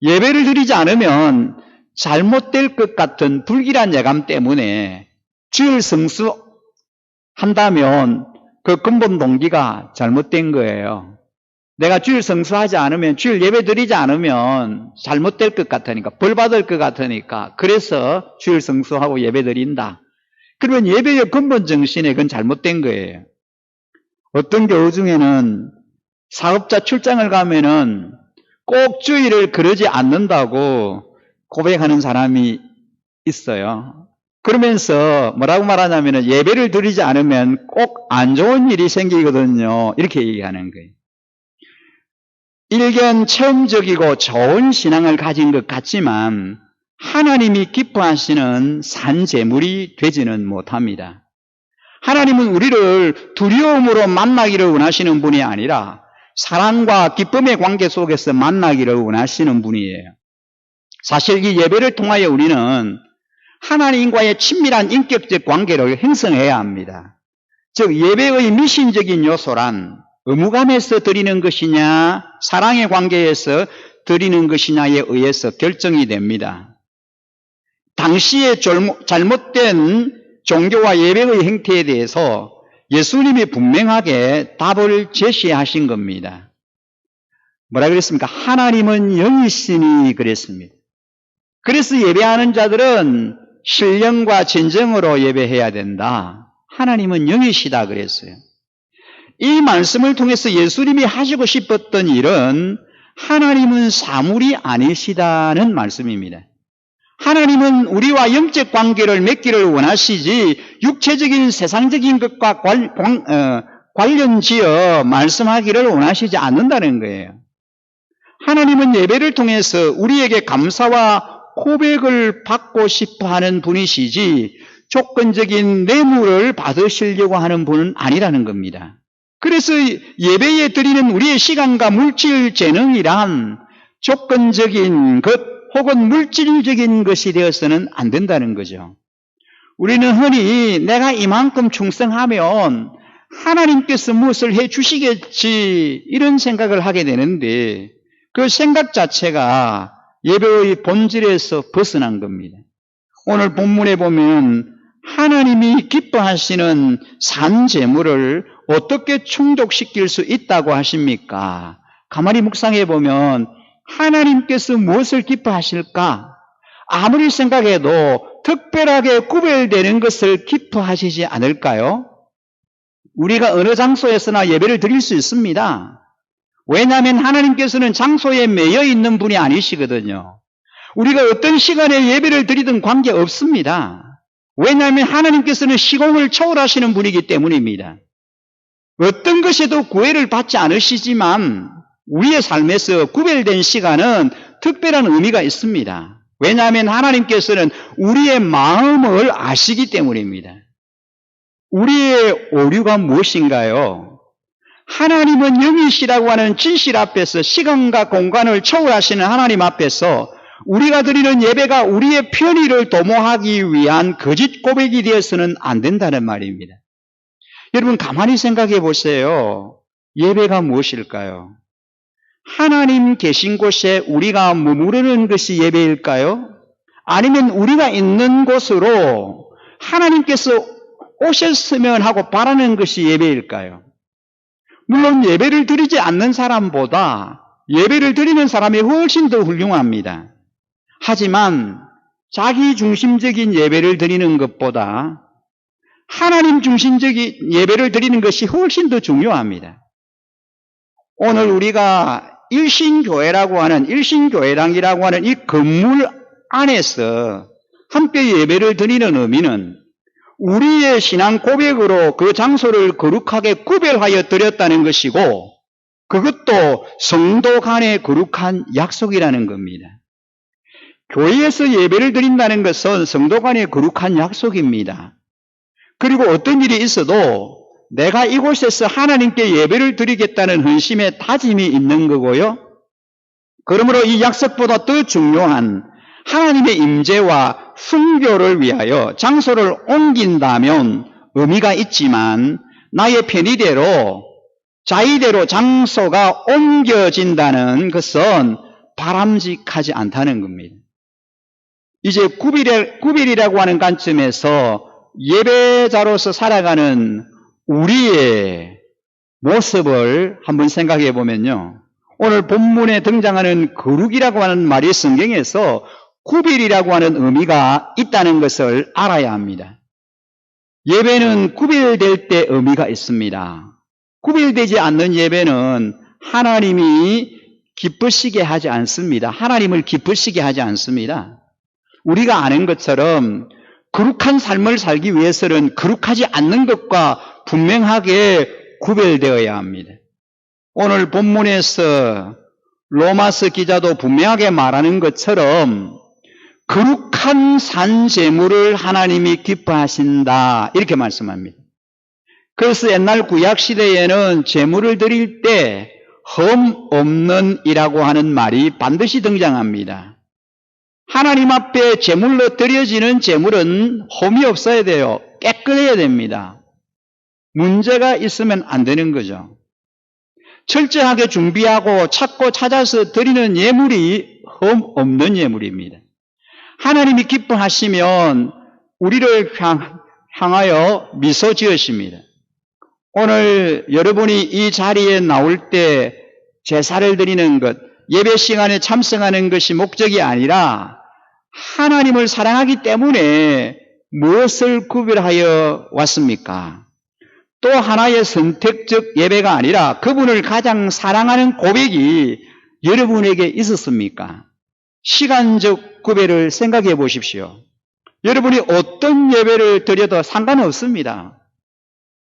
예배를 드리지 않으면 잘못될 것 같은 불길한 예감 때문에 주일 성수한다면 그 근본 동기가 잘못된 거예요. 내가 주일 성수하지 않으면, 주일 예배 드리지 않으면 잘못될 것 같으니까, 벌 받을 것 같으니까, 그래서 주일 성수하고 예배 드린다. 그러면 예배의 근본 정신에 그건 잘못된 거예요. 어떤 교우 중에는 사업자 출장을 가면은 꼭 주일을 그러지 않는다고 고백하는 사람이 있어요. 그러면서 뭐라고 말하냐면은 예배를 드리지 않으면 꼭 안 좋은 일이 생기거든요. 이렇게 얘기하는 거예요. 일견 체험적이고 좋은 신앙을 가진 것 같지만 하나님이 기뻐하시는 산재물이 되지는 못합니다. 하나님은 우리를 두려움으로 만나기를 원하시는 분이 아니라 사랑과 기쁨의 관계 속에서 만나기를 원하시는 분이에요. 사실 이 예배를 통하여 우리는 하나님과의 친밀한 인격적 관계를 형성해야 합니다. 즉 예배의 미신적인 요소란 의무감에서 드리는 것이냐, 사랑의 관계에서 드리는 것이냐에 의해서 결정이 됩니다. 당시에 잘못된 종교와 예배의 행태에 대해서 예수님이 분명하게 답을 제시하신 겁니다. 뭐라 그랬습니까? 하나님은 영이시니 그랬습니다. 그래서 예배하는 자들은 신령과 진정으로 예배해야 된다. 하나님은 영이시다 그랬어요. 이 말씀을 통해서 예수님이 하시고 싶었던 일은 하나님은 사물이 아니시다는 말씀입니다. 하나님은 우리와 영적 관계를 맺기를 원하시지 육체적인 세상적인 것과 관련지어 말씀하기를 원하시지 않는다는 거예요. 하나님은 예배를 통해서 우리에게 감사와 고백을 받고 싶어 하는 분이시지 조건적인 뇌물을 받으시려고 하는 분은 아니라는 겁니다. 그래서 예배에 드리는 우리의 시간과 물질 재능이란 조건적인 것 혹은 물질적인 것이 되어서는 안 된다는 거죠. 우리는 흔히 내가 이만큼 충성하면 하나님께서 무엇을 해 주시겠지 이런 생각을 하게 되는데 그 생각 자체가 예배의 본질에서 벗어난 겁니다. 오늘 본문에 보면 하나님이 기뻐하시는 산재물을 어떻게 충족시킬 수 있다고 하십니까? 가만히 묵상해 보면 하나님께서 무엇을 기뻐하실까? 아무리 생각해도 특별하게 구별되는 것을 기뻐하시지 않을까요? 우리가 어느 장소에서나 예배를 드릴 수 있습니다. 왜냐하면 하나님께서는 장소에 매여 있는 분이 아니시거든요. 우리가 어떤 시간에 예배를 드리든 관계없습니다. 왜냐하면 하나님께서는 시공을 초월하시는 분이기 때문입니다. 어떤 것에도 구애를 받지 않으시지만 우리의 삶에서 구별된 시간은 특별한 의미가 있습니다. 왜냐하면 하나님께서는 우리의 마음을 아시기 때문입니다. 우리의 오류가 무엇인가요? 하나님은 영이시라고 하는 진실 앞에서 시간과 공간을 초월하시는 하나님 앞에서 우리가 드리는 예배가 우리의 편의를 도모하기 위한 거짓 고백이 되어서는 안 된다는 말입니다. 여러분 가만히 생각해 보세요. 예배가 무엇일까요? 하나님 계신 곳에 우리가 머무르는 것이 예배일까요? 아니면 우리가 있는 곳으로 하나님께서 오셨으면 하고 바라는 것이 예배일까요? 물론 예배를 드리지 않는 사람보다 예배를 드리는 사람이 훨씬 더 훌륭합니다. 하지만 자기 중심적인 예배를 드리는 것보다 하나님 중심적인 예배를 드리는 것이 훨씬 더 중요합니다. 오늘 우리가 일신교회라고 하는 일신교회당이라고 하는 이 건물 안에서 함께 예배를 드리는 의미는 우리의 신앙 고백으로 그 장소를 거룩하게 구별하여 드렸다는 것이고, 그것도 성도 간의 거룩한 약속이라는 겁니다. 교회에서 예배를 드린다는 것은 성도 간의 거룩한 약속입니다. 그리고 어떤 일이 있어도 내가 이곳에서 하나님께 예배를 드리겠다는 헌심의 다짐이 있는 거고요. 그러므로 이 약속보다 더 중요한 하나님의 임재와 순교를 위하여 장소를 옮긴다면 의미가 있지만, 나의 편의대로 자의대로 장소가 옮겨진다는 것은 바람직하지 않다는 겁니다. 이제 구별이라고 하는 관점에서 예배자로서 살아가는 우리의 모습을 한번 생각해 보면요, 오늘 본문에 등장하는 거룩이라고 하는 말이 성경에서 구별이라고 하는 의미가 있다는 것을 알아야 합니다. 예배는 구별될 때 의미가 있습니다. 구별되지 않는 예배는 하나님이 기쁘시게 하지 않습니다. 하나님을 기쁘시게 하지 않습니다. 우리가 아는 것처럼 거룩한 삶을 살기 위해서는 거룩하지 않는 것과 분명하게 구별되어야 합니다. 오늘 본문에서 로마서 기자도 분명하게 말하는 것처럼 거룩한 산 제물을 하나님이 기뻐하신다, 이렇게 말씀합니다. 그래서 옛날 구약 시대에는 제물을 드릴 때 흠 없는 이라고 하는 말이 반드시 등장합니다. 하나님 앞에 제물로 드려지는 제물은 흠이 없어야 돼요. 깨끗해야 됩니다. 문제가 있으면 안 되는 거죠. 철저하게 준비하고 찾고 찾아서 드리는 예물이 흠 없는 예물입니다. 하나님이 기뻐하시면 우리를 향하여 미소 지으십니다. 오늘 여러분이 이 자리에 나올 때 제사를 드리는 것, 예배 시간에 참석하는 것이 목적이 아니라 하나님을 사랑하기 때문에 무엇을 구별하여 왔습니까? 또 하나의 선택적 예배가 아니라 그분을 가장 사랑하는 고백이 여러분에게 있었습니까? 시간적 구별을 생각해 보십시오. 여러분이 어떤 예배를 드려도 상관없습니다.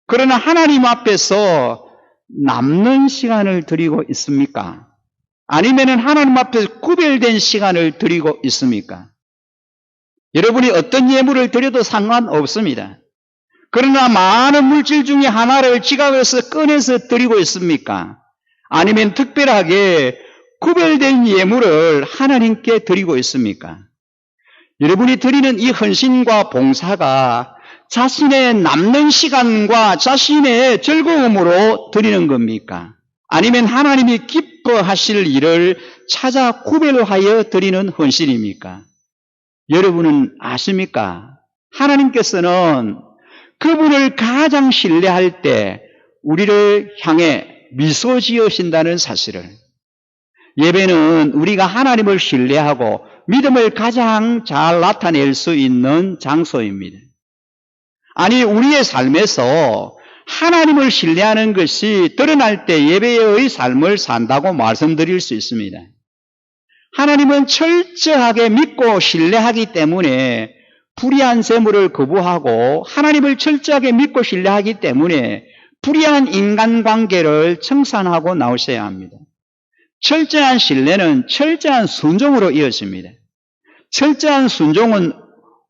그러나 하나님 앞에서 남는 시간을 드리고 있습니까? 아니면 하나님 앞에서 구별된 시간을 드리고 있습니까? 여러분이 어떤 예물을 드려도 상관없습니다. 그러나 많은 물질 중에 하나를 지갑에서 꺼내서 드리고 있습니까? 아니면 특별하게 구별된 예물을 하나님께 드리고 있습니까? 여러분이 드리는 이 헌신과 봉사가 자신의 남는 시간과 자신의 즐거움으로 드리는 겁니까? 아니면 하나님이 기뻐하실 일을 찾아 구별하여 드리는 헌신입니까? 여러분은 아십니까? 하나님께서는 그분을 가장 신뢰할 때 우리를 향해 미소 지으신다는 사실을, 예배는 우리가 하나님을 신뢰하고 믿음을 가장 잘 나타낼 수 있는 장소입니다. 아니, 우리의 삶에서 하나님을 신뢰하는 것이 드러날 때 예배의 삶을 산다고 말씀드릴 수 있습니다. 하나님은 철저하게 믿고 신뢰하기 때문에 불의한 재물을 거부하고, 하나님을 철저하게 믿고 신뢰하기 때문에 불의한 인간관계를 청산하고 나오셔야 합니다. 철저한 신뢰는 철저한 순종으로 이어집니다. 철저한 순종은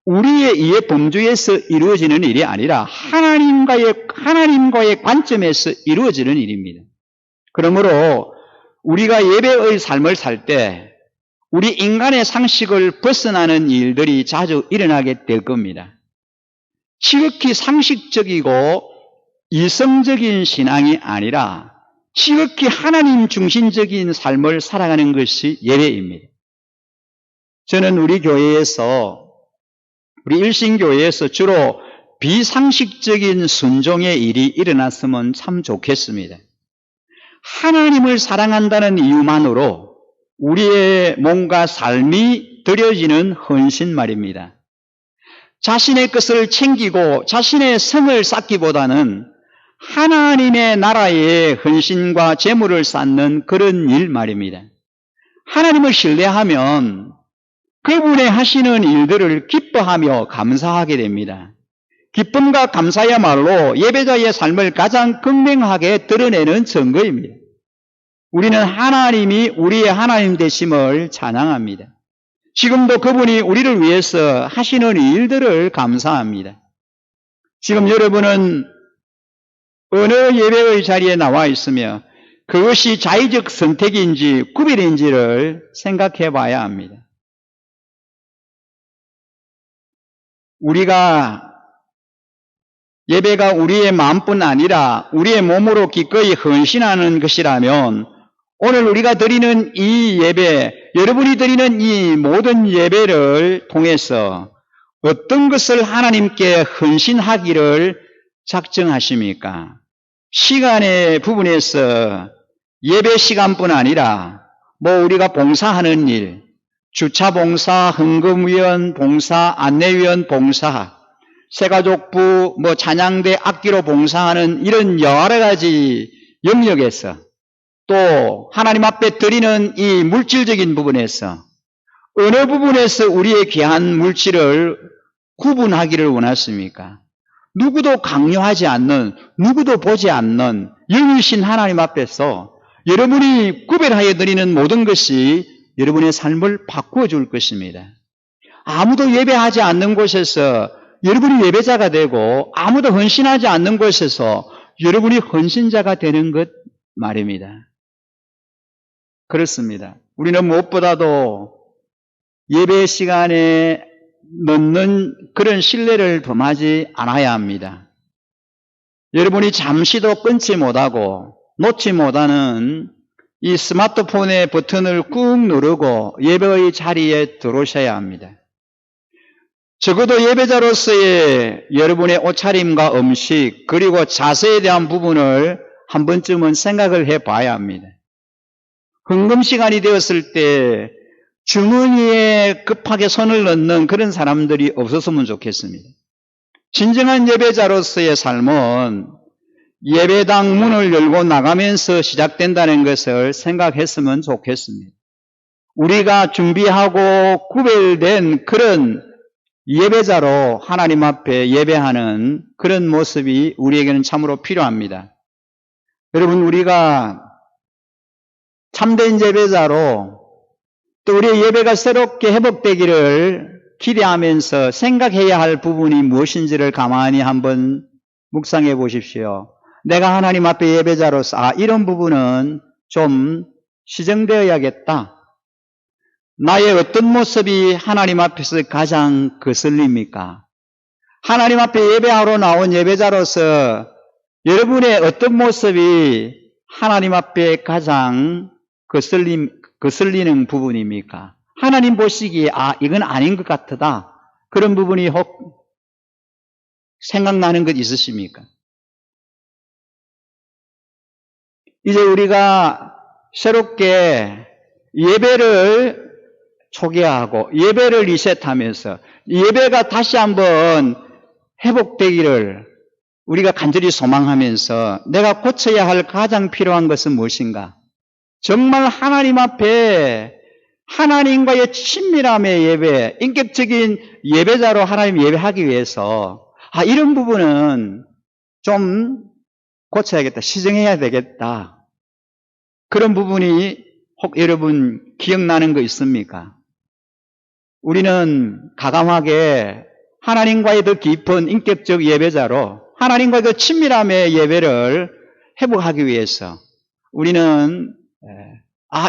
우리의 이해 범주에서 이루어지는 일이 아니라 하나님과의 관점에서 이루어지는 일입니다. 그러므로 우리가 예배의 삶을 살 때 우리 인간의 상식을 벗어나는 일들이 자주 일어나게 될 겁니다. 지극히 상식적이고 이성적인 신앙이 아니라 지극히 하나님 중심적인 삶을 살아가는 것이 예배입니다. 저는 우리 일신교회에서 주로 비상식적인 순종의 일이 일어났으면 참 좋겠습니다. 하나님을 사랑한다는 이유만으로 우리의 몸과 삶이 드려지는 헌신 말입니다. 자신의 것을 챙기고 자신의 성을 쌓기보다는 하나님의 나라의 헌신과 재물을 쌓는 그런 일 말입니다. 하나님을 신뢰하면 그분의 하시는 일들을 기뻐하며 감사하게 됩니다. 기쁨과 감사야말로 예배자의 삶을 가장 극명하게 드러내는 증거입니다. 우리는 하나님이 우리의 하나님 되심을 찬양합니다. 지금도 그분이 우리를 위해서 하시는 일들을 감사합니다. 지금 여러분은 어느 예배의 자리에 나와 있으며 그것이 자의적 선택인지 구별인지를 생각해 봐야 합니다. 예배가 우리의 마음뿐 아니라 우리의 몸으로 기꺼이 헌신하는 것이라면 오늘 우리가 드리는 이 예배, 여러분이 드리는 이 모든 예배를 통해서 어떤 것을 하나님께 헌신하기를 작정하십니까? 시간의 부분에서 예배 시간뿐 아니라 우리가 봉사하는 일, 주차 봉사, 헌금위원 봉사, 안내위원 봉사, 새가족부, 찬양대 악기로 봉사하는 이런 여러 가지 영역에서 또 하나님 앞에 드리는 이 물질적인 부분에서 어느 부분에서 우리의 귀한 물질을 구분하기를 원하십니까? 누구도 강요하지 않는, 누구도 보지 않는 영이신 하나님 앞에서 여러분이 구별하여 드리는 모든 것이 여러분의 삶을 바꾸어 줄 것입니다. 아무도 예배하지 않는 곳에서 여러분이 예배자가 되고 아무도 헌신하지 않는 곳에서 여러분이 헌신자가 되는 것 말입니다. 그렇습니다. 우리는 무엇보다도 예배 시간에 넣는 그런 신뢰를 범하지 않아야 합니다. 여러분이 잠시도 끊지 못하고 놓지 못하는 이 스마트폰의 버튼을 꾹 누르고 예배의 자리에 들어오셔야 합니다. 적어도 예배자로서의 여러분의 옷차림과 음식 그리고 자세에 대한 부분을 한 번쯤은 생각을 해봐야 합니다. 헌금 시간이 되었을 때 주머니에 급하게 손을 넣는 그런 사람들이 없었으면 좋겠습니다. 진정한 예배자로서의 삶은 예배당 문을 열고 나가면서 시작된다는 것을 생각했으면 좋겠습니다. 우리가 준비하고 구별된 그런 예배자로 하나님 앞에 예배하는 그런 모습이 우리에게는 참으로 필요합니다. 여러분, 우리가 참된 예배자로 또 우리의 예배가 새롭게 회복되기를 기대하면서 생각해야 할 부분이 무엇인지를 가만히 한번 묵상해 보십시오. 내가 하나님 앞에 예배자로서 이런 부분은 좀 시정되어야겠다. 나의 어떤 모습이 하나님 앞에서 가장 거슬립니까? 하나님 앞에 예배하러 나온 예배자로서 여러분의 어떤 모습이 하나님 앞에 가장 거슬리는 부분입니까? 하나님 보시기에 이건 아닌 것 같다. 그런 부분이 혹 생각나는 것 있으십니까? 이제 우리가 새롭게 예배를 초기화하고 예배를 리셋하면서 예배가 다시 한번 회복되기를 우리가 간절히 소망하면서 내가 고쳐야 할 가장 필요한 것은 무엇인가? 정말 하나님 앞에 하나님과의 친밀함의 예배, 인격적인 예배자로 하나님 예배하기 위해서 이런 부분은 좀 고쳐야겠다, 시정해야 되겠다. 그런 부분이 혹 여러분 기억나는 거 있습니까? 우리는 가감하게 하나님과의 더 깊은 인격적 예배자로 하나님과의 더 친밀함의 예배를 회복하기 위해서 우리는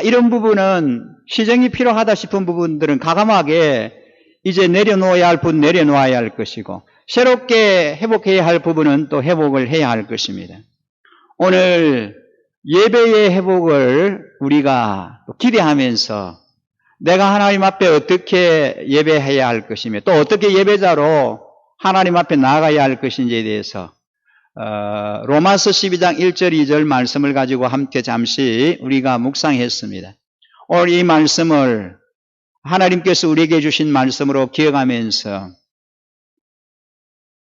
이런 부분은 시정이 필요하다 싶은 부분들은 가감하게 이제 내려놓아야 할 부분 내려놓아야 할 것이고 새롭게 회복해야 할 부분은 또 회복을 해야 할 것입니다. 오늘 예배의 회복을 우리가 기대하면서 내가 하나님 앞에 어떻게 예배해야 할 것이며 또 어떻게 예배자로 하나님 앞에 나아가야 할 것인지에 대해서 로마서 12장 1절 2절 말씀을 가지고 함께 잠시 우리가 묵상했습니다. 오늘 이 말씀을 하나님께서 우리에게 주신 말씀으로 기억하면서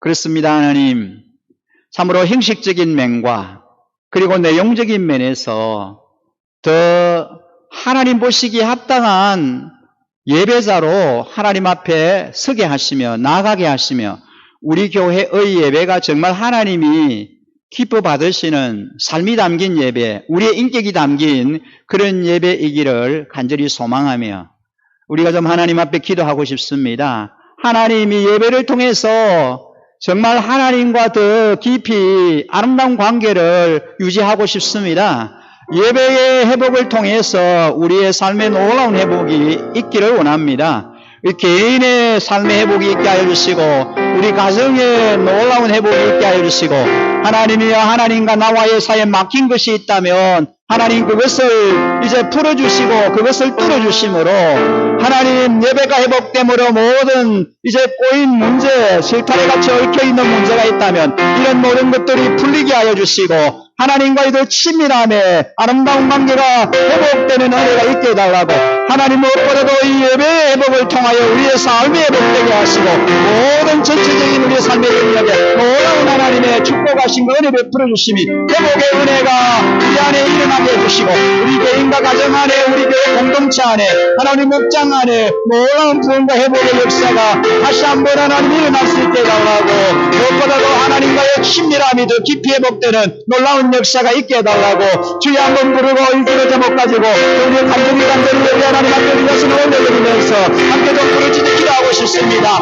그렇습니다. 하나님, 참으로 형식적인 면과 그리고 내용적인 면에서 더 하나님 보시기에 합당한 예배자로 하나님 앞에 서게 하시며 나가게 하시며 우리 교회의 예배가 정말 하나님이 기뻐 받으시는 삶이 담긴 예배, 우리의 인격이 담긴 그런 예배이기를 간절히 소망하며 우리가 좀 하나님 앞에 기도하고 싶습니다. 하나님이 예배를 통해서 정말 하나님과 더 깊이 아름다운 관계를 유지하고 싶습니다. 예배의 회복을 통해서 우리의 삶의 놀라운 회복이 있기를 원합니다. 우리 개인의 삶의 회복이 있게 하여 주시고 우리 가정의 놀라운 회복이 있게 하여 주시고 하나님이여 하나님과 나와의 사이에 막힌 것이 있다면 하나님 그것을 이제 풀어주시고 그것을 뚫어주심으로 하나님 예배가 회복됨으로 모든 이제 꼬인 문제, 실타래 같이 얽혀있는 문제가 있다면 이런 모든 것들이 풀리게 하여 주시고 하나님과의 더 친밀함에 아름다운 관계가 회복되는 은혜가 있게 해달라고 하나님 무엇보다도 이 예배의 회복을 통하여 우리의 삶이 회복되게 하시고 모든 전체적인 우리의 삶의 영역에 놀라운 하나님의 축복하신 그 은혜 베풀어 주심이 회복의 은혜가 우리 안에 일어나게 해주시고 우리 개인과 가정 안에 우리 교회 공동체 안에 하나님 목장 안에 놀라운 부흥과 회복의 역사가 다시 한번 하나님 일어날 수 있게 해달라고 무엇보다도 하나님과의 친밀함이 더 깊이 회복되는 놀라운 역사가 있게 해달라고 주여 한번 부르고 일주일 제목 가지고 우리 간절히 예배 하나님 앞에 우리 자신을 올려드리면서 함께 좀 부르짖어 기도하고 싶습니다.